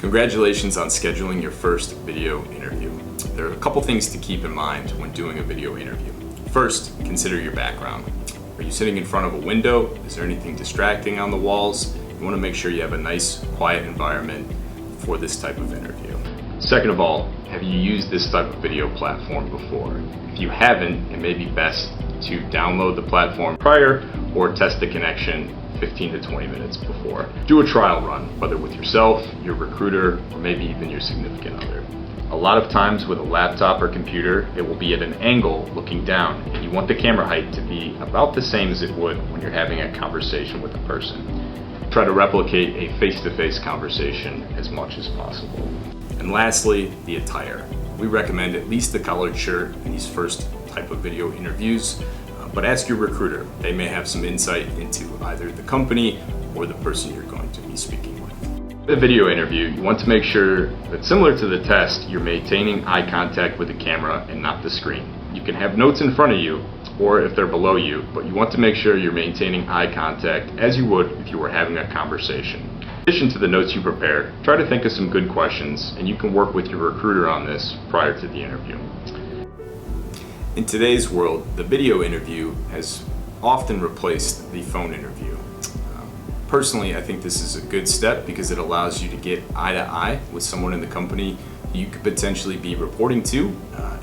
Congratulations on scheduling your first video interview. There are a couple things to keep in mind when doing a video interview. First, consider your background. Are you sitting in front of a window? Is there anything distracting on the walls? You want to make sure you have a nice, quiet environment for this type of interview. Second of all, have you used this type of video platform before? If you haven't, it may be best to download the platform prior or test the connection 15 to 20 minutes before. Do a trial run, whether with yourself, your recruiter, or maybe even your significant other. A lot of times with a laptop or computer, it will be at an angle looking down, and you want the camera height to be about the same as it would when you're having a conversation with a person. Try to replicate a face-to-face conversation as much as possible. And lastly, the attire. We recommend at least a collared shirt in these first type of video interviews, but ask your recruiter. They may have some insight into either the company or the person you're going to be speaking with. The video interview, you want to make sure that similar to the test, you're maintaining eye contact with the camera and not the screen. You can have notes in front of you or if they're below you, but you want to make sure you're maintaining eye contact as you would if you were having a conversation. In addition to the notes you prepare, try to think of some good questions, and you can work with your recruiter on this prior to the interview. In today's world, the video interview has often replaced the phone interview. Personally, I think this is a good step because it allows you to get eye to eye with someone in the company who you could potentially be reporting to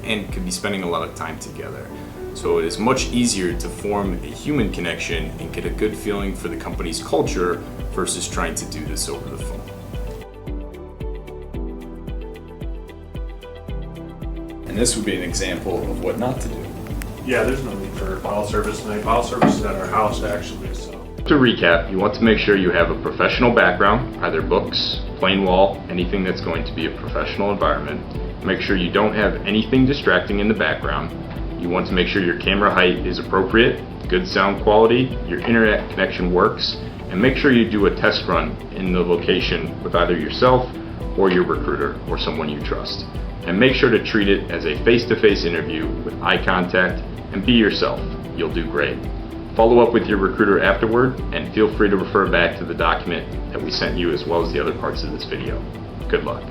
and could be spending a lot of time together. So it is much easier to form a human connection and get a good feeling for the company's culture versus trying to do this over the phone. And this would be an example of what not to do. Yeah, there's no need for file service tonight. File service is at our house actually, so. To recap, you want to make sure you have a professional background, either books, plain wall, anything that's going to be a professional environment. Make sure you don't have anything distracting in the background. You want to make sure your camera height is appropriate, good sound quality, your internet connection works, and make sure you do a test run in the location with either yourself or your recruiter or someone you trust. And make sure to treat it as a face-to-face interview with eye contact and be yourself. You'll do great. Follow up with your recruiter afterward and feel free to refer back to the document that we sent you as well as the other parts of this video. Good luck.